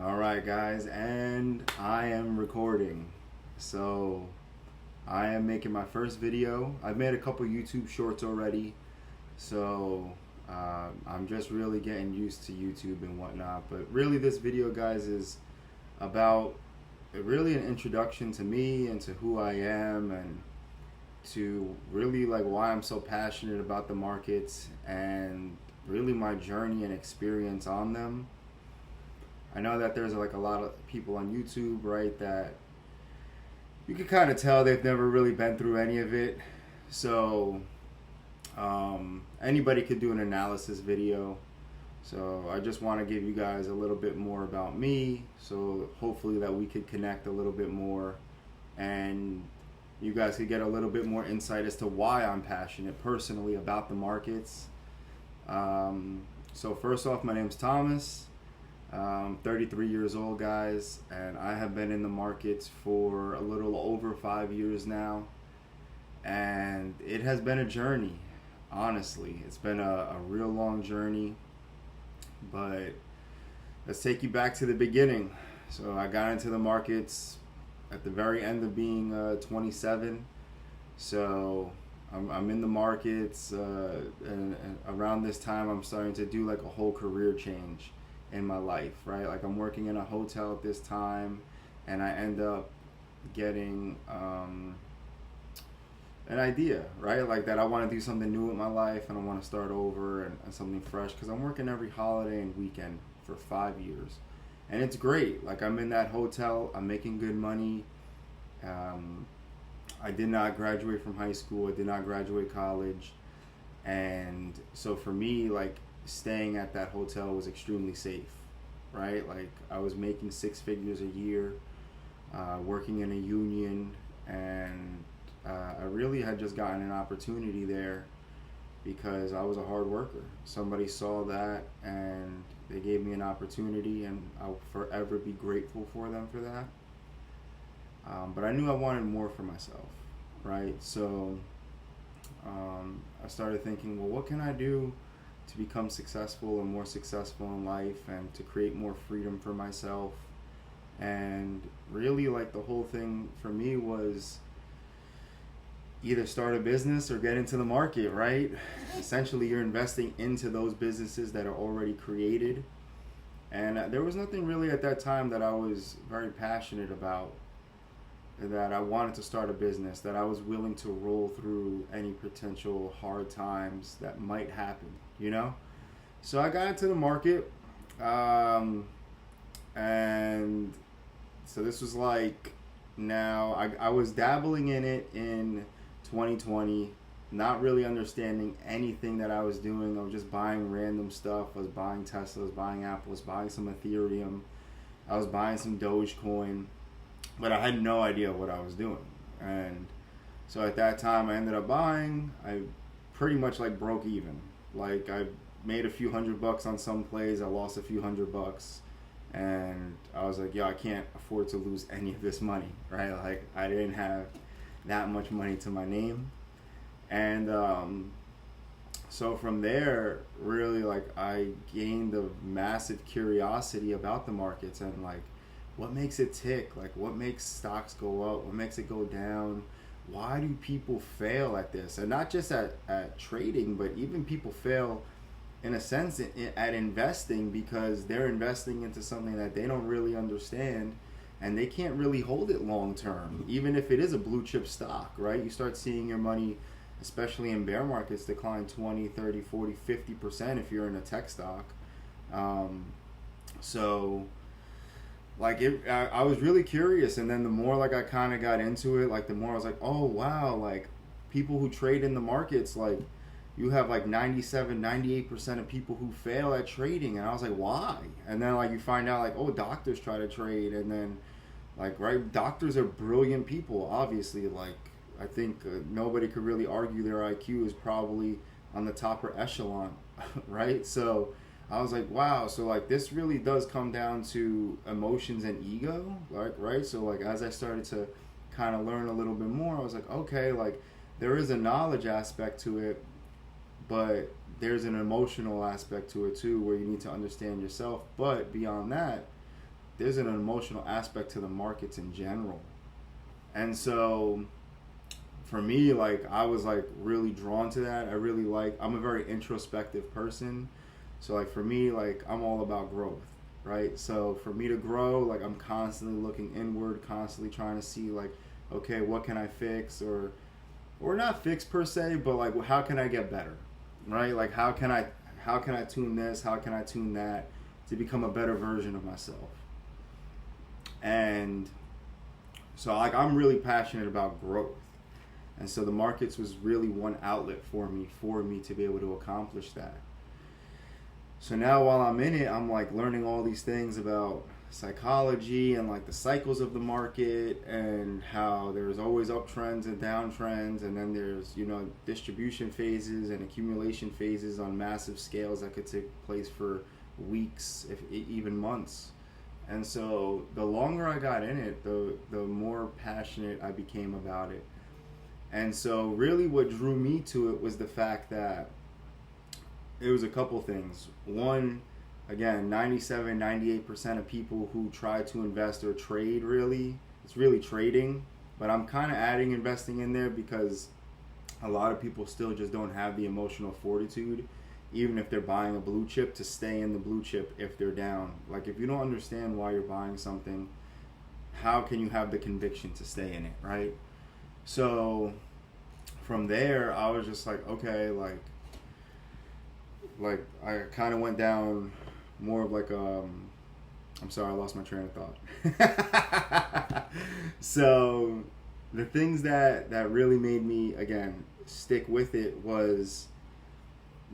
All right, guys, and I am recording. So, I am making my first video. I've made a couple YouTube shorts already, so I'm just really getting used to YouTube and whatnot. But really, this video, guys, is about really an introduction to me and to who I am and to really like why I'm so passionate about the markets and really my journey and experience on them. I know that there's like a lot of people on YouTube, right, that you can kind of tell they've never really been through any of it. So anybody could do an analysis video. So I just want to give you guys a little bit more about me. So hopefully that we could connect a little bit more and you guys could get a little bit more insight as to why I'm passionate personally about the markets. So first off, my name's Thomas. 33 years old, guys, and I have been in the markets for a little over 5 years now, and it has been a journey. Honestly, it's been a real long journey, but let's take you back to the beginning. So I got into the markets at the very end of being 27. So I'm in the markets, and around this time I'm starting to do like a whole career change in my life, right? Like I'm working in a hotel at this time, and I end up getting an idea, right? Like that I want to do something new with my life and I want to start over and something fresh because I'm working every holiday and weekend for 5 years. And it's great. Like I'm in that hotel, I'm making good money. I did not graduate from high school, I did not graduate college. And so for me, like staying at that hotel was extremely safe, right? Like I was making six figures a year, working in a union, and I really had just gotten an opportunity there because I was a hard worker. Somebody saw that and they gave me an opportunity, and I'll forever be grateful for them for that. But I knew I wanted more for myself, right? So I started thinking, well, what can I do to become successful and more successful in life and to create more freedom for myself? And really, like, the whole thing for me was either start a business or get into the market, right? Essentially, you're investing into those businesses that are already created. And there was nothing really at that time that I was very passionate about, that I wanted to start a business, that I was willing to roll through any potential hard times that might happen, you know? So I got into the market, and so this was like, now I was dabbling in it in 2020, not really understanding anything that I was doing. I was just buying random stuff. I was buying Tesla, I was buying Apple, I was buying some Ethereum, I was buying some Dogecoin, but I had no idea what I was doing. And so at that time I ended up buying. I pretty much like broke even. Like I made a few $100 on some plays, I lost a few $100, and I was like, yo, I can't afford to lose any of this money, right? Like I didn't have that much money to my name. And so from there, really, like I gained a massive curiosity about the markets and like what makes it tick, like what makes stocks go up, what makes it go down, why do people fail at this? And not just at trading, but even people fail in a sense at investing because they're investing into something that they don't really understand and they can't really hold it long term, even if it is a blue chip stock, right? You start seeing your money, especially in bear markets, decline 20, 30, 40, 50% if you're in a tech stock. So like I was really curious, and then the more like I kind of got into it, like the more I was like, oh wow, like people who trade in the markets, like you have like 97, 98% of people who fail at trading, and I was like, why? And then like you find out like, oh, doctors try to trade, and then like, right, doctors are brilliant people, obviously. Like I think nobody could really argue their IQ is probably on the top echelon, right? So I was like, wow, so like this really does come down to emotions and ego, like, right? So like as I started to kind of learn a little bit more, I was like, okay, like there is a knowledge aspect to it, but there's an emotional aspect to it too, where you need to understand yourself. But beyond that, there's an emotional aspect to the markets in general. And so for me, like, I was like really drawn to that. I'm a very introspective person. So like for me, like, I'm all about growth, right? So for me to grow, like, I'm constantly looking inward, constantly trying to see like, okay, what can I fix, or not fix per se, but like, how can I get better, right? Like, how can I tune this? How can I tune that to become a better version of myself? And so like, I'm really passionate about growth. And so the markets was really one outlet for me to be able to accomplish that. So now while I'm in it, I'm like learning all these things about psychology and like the cycles of the market, and how there's always uptrends and downtrends, and then there's, you know, distribution phases and accumulation phases on massive scales that could take place for weeks, if even months. And so the longer I got in it, the more passionate I became about it. And so really what drew me to it was the fact that it was a couple things. One, again, 98% of people who try to invest or trade, really, it's really trading. But I'm kind of adding investing in there because a lot of people still just don't have the emotional fortitude, even if they're buying a blue chip, to stay in the blue chip if they're down. Like, if you don't understand why you're buying something, how can you have the conviction to stay in it, right? So from there, I was just like, okay, like I kind of went down more of like I'm sorry, I lost my train of thought. So the things that really made me, again, stick with it was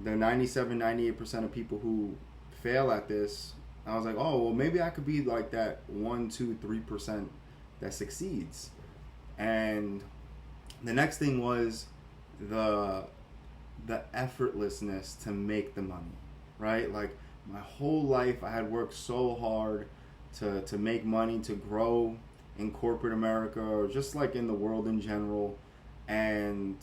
the 98% of people who fail at this. I was like, oh, well, maybe I could be like that 1, 2, 3% that succeeds. And the next thing was the effortlessness to make the money, right? Like, my whole life I had worked so hard to make money, to grow in corporate America, or just like in the world in general. And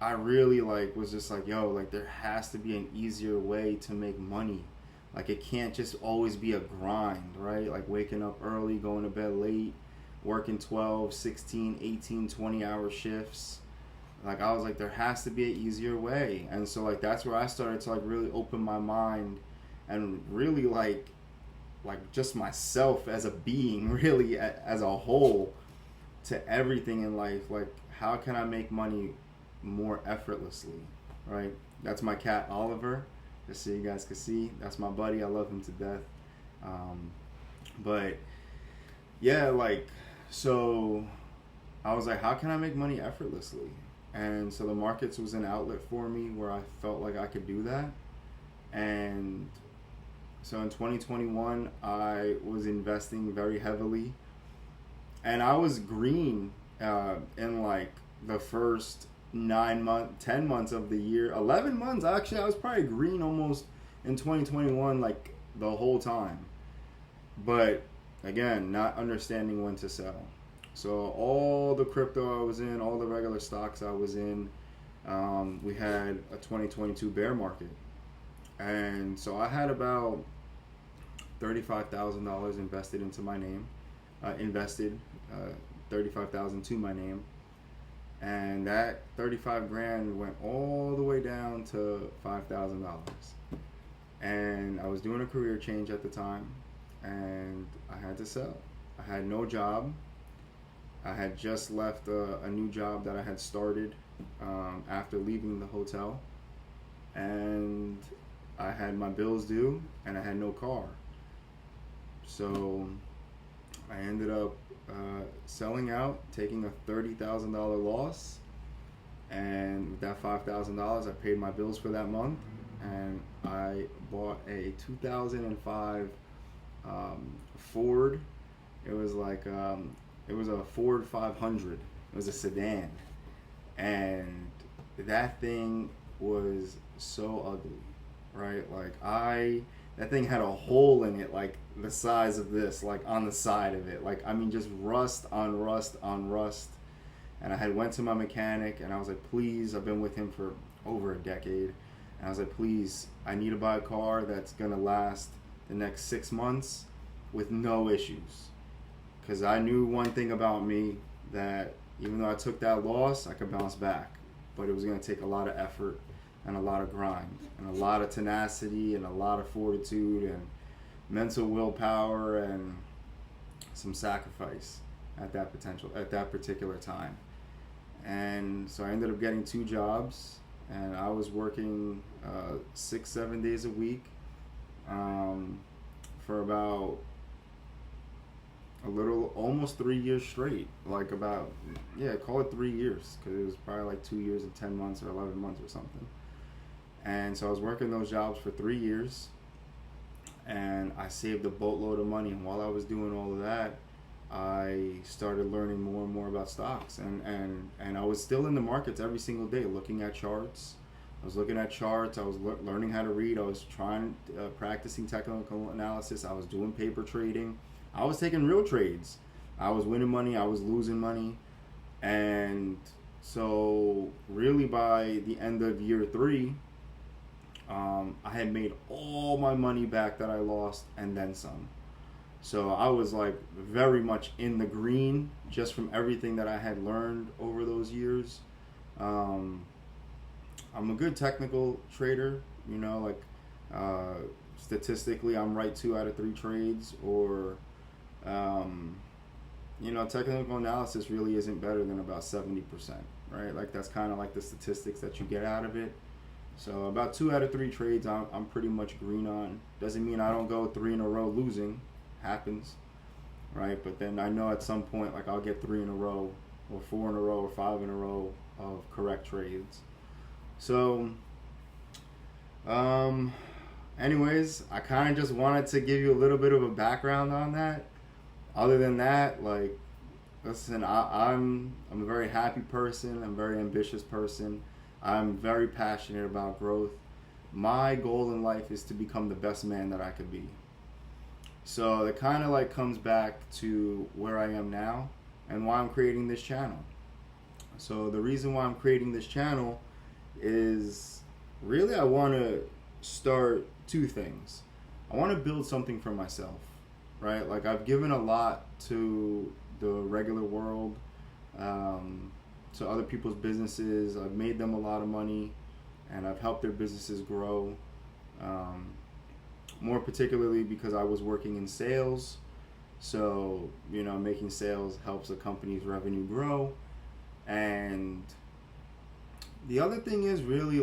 I really like was just like, yo, like, there has to be an easier way to make money. Like, it can't just always be a grind, right? Like, waking up early, going to bed late, working 12, 16, 18, 20-hour shifts. Like, I was like, there has to be an easier way. And so like, that's where I started to like really open my mind, and really like just myself as a being, really as a whole, to everything in life. Like, how can I make money more effortlessly, right? That's my cat Oliver, just so you guys can see. That's my buddy. I love him to death. But yeah, like, so I was like, how can I make money effortlessly? And so the markets was an outlet for me where I felt like I could do that. And so in 2021, I was investing very heavily, and I was green in like the first 9 months, 10 months of the year, 11 months. Actually, I was probably green almost in 2021, like the whole time. But again, not understanding when to sell. So all the crypto I was in, all the regular stocks I was in, we had a 2022 bear market. And so I had about $35,000 invested into my name, $35,000 to my name. And that 35 grand went all the way down to $5,000. And I was doing a career change at the time, and I had to sell. I had no job. I had just left a new job that I had started after leaving the hotel, and I had my bills due, and I had no car. So I ended up selling out, taking a $30,000 loss, and with that $5,000, I paid my bills for that month, and I bought a 2005 Ford. It was like it was a Ford 500. It was a sedan, and that thing was so ugly, right? Like, that thing had a hole in it, like the size of this, like on the side of it. Like, I mean, just rust on rust on rust. And I had went to my mechanic, and I was like, please, I've been with him for over a decade. And I was like, please, I need to buy a car that's gonna last the next 6 months. with no issues. Because I knew one thing about me, that even though I took that loss, I could bounce back. But it was going to take a lot of effort and a lot of grind and a lot of tenacity and a lot of fortitude and mental willpower and some sacrifice at that particular time. And so I ended up getting 2 jobs, and I was working 6-7 days a week for about almost 3 years straight. Like about, call it 3 years, because it was probably like 2 years and 10 months or 11 months or something. And so I was working those jobs for 3 years, and I saved a boatload of money. And while I was doing all of that, I started learning more and more about stocks, and I was still in the markets every single day, looking at charts. I was looking at charts. I was learning how to read. I was practicing technical analysis. I was doing paper trading. I was taking real trades. I was winning money. I was losing money. And so really by the end of year 3, I had made all my money back that I lost and then some. So I was like very much in the green just from everything that I had learned over those years. I'm a good technical trader, statistically I'm right 2 out of 3 trades, or technical analysis really isn't better than about 70%, right? Like that's kind of like the statistics that you get out of it. So about 2 out of 3 trades I'm pretty much green on. Doesn't mean I don't go 3 in a row losing. Happens, right? But then I know at some point, like I'll get 3 in a row, or 4 in a row, or 5 in a row of correct trades. So, anyways, I kind of just wanted to give you a little bit of a background on that. Other than that, like, listen, I'm a very happy person. I'm a very ambitious person. I'm very passionate about growth. My goal in life is to become the best man that I could be. So it kind of like comes back to where I am now and why I'm creating this channel. So the reason why I'm creating this channel is really I want to start 2 things. I want to build something for myself, right? Like I've given a lot to the regular world, to other people's businesses. I've made them a lot of money, and I've helped their businesses grow. More particularly because I was working in sales. So, making sales helps a company's revenue grow. And the other thing is really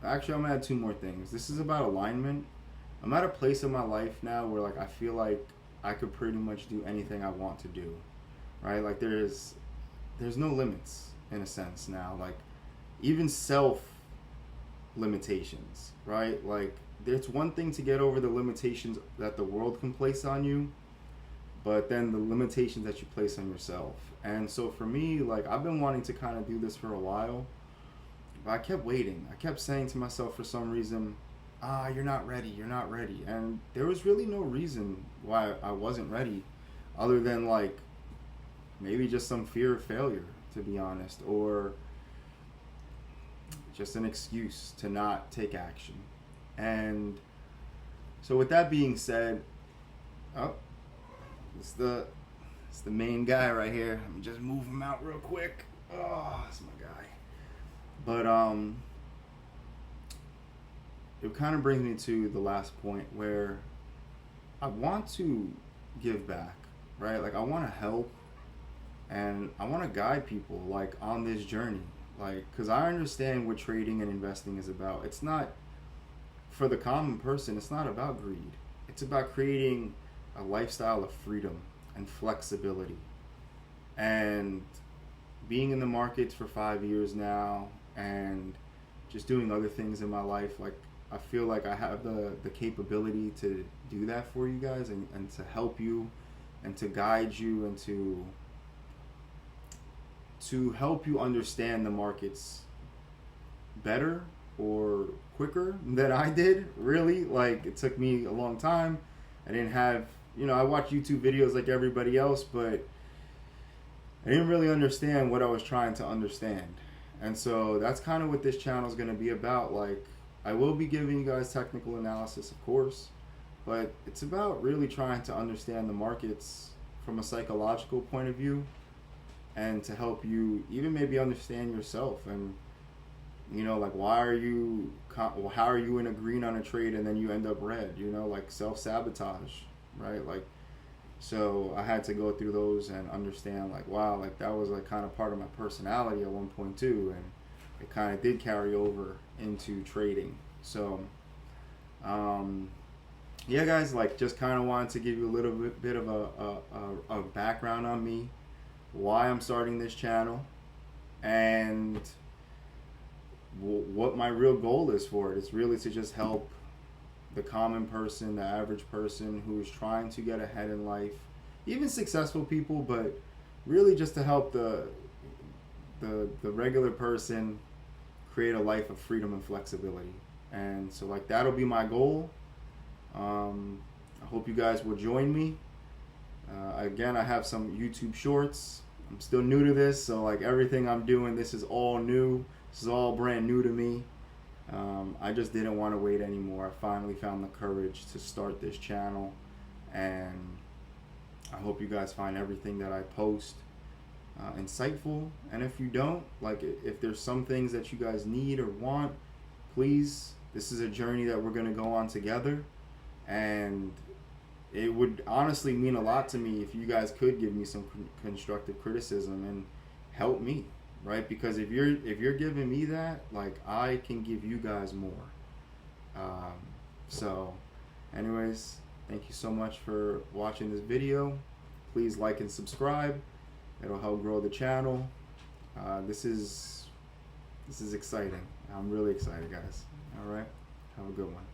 actually I'm gonna add 2 more things. This is about alignment. I'm at a place in my life now where like I feel like I could pretty much do anything I want to do, right? Like there's no limits in a sense now, like even self limitations, right? Like it's one thing to get over the limitations that the world can place on you, but then the limitations that you place on yourself. And so for me, like I've been wanting to kind of do this for a while, but I kept waiting. I kept saying to myself for some reason, you're not ready. And there was really no reason why I wasn't ready, other than like maybe just some fear of failure, to be honest, or just an excuse to not take action. And so with that being said, it's the main guy right here. Let me just move him out real quick. Oh, that's my guy. But it kind of brings me to the last point where I want to give back, right? Like I want to help, and I want to guide people like on this journey, like because I understand what trading and investing is about. It's not, for the common person, it's not about greed. It's about creating a lifestyle of freedom and flexibility. And being in the markets for 5 years now and just doing other things in my life, like I feel like I have the capability to do that for you guys and to help you and to guide you and to help you understand the markets better or quicker than I did, really. Like it took me a long time. I didn't have, I watch YouTube videos like everybody else, but I didn't really understand what I was trying to understand. And so that's kind of what this channel is going to be about. Like I will be giving you guys technical analysis, of course, but it's about really trying to understand the markets from a psychological point of view, and to help you even maybe understand yourself. And like, how are you in a green on a trade and then you end up red? Like self-sabotage, right? Like, so I had to go through those and understand, like, wow, like that was like kind of part of my personality at one point too, and it kind of did carry over into trading. So yeah, guys, like, just kind of wanted to give you a little bit of a background on me, why I'm starting this channel, and what my real goal is for it. It's really to just help the common person, the average person who is trying to get ahead in life, even successful people, but really just to help the regular person create a life of freedom and flexibility. And so, like, that'll be my goal. I hope you guys will join me. Again, I have some YouTube shorts. I'm still new to this, so like everything I'm doing, this is all new. This is all brand new to me. I just didn't want to wait anymore. I finally found the courage to start this channel, and I hope you guys find everything that I post insightful. And if you don't, like, if there's some things that you guys need or want, please, this is a journey that we're going to go on together, and it would honestly mean a lot to me if you guys could give me some constructive criticism and help me, right? Because if you're giving me that, like, I can give you guys more. So anyways, thank you so much for watching this video. Please like and subscribe. It'll help grow the channel. This is exciting. I'm really excited, guys. All right, have a good one.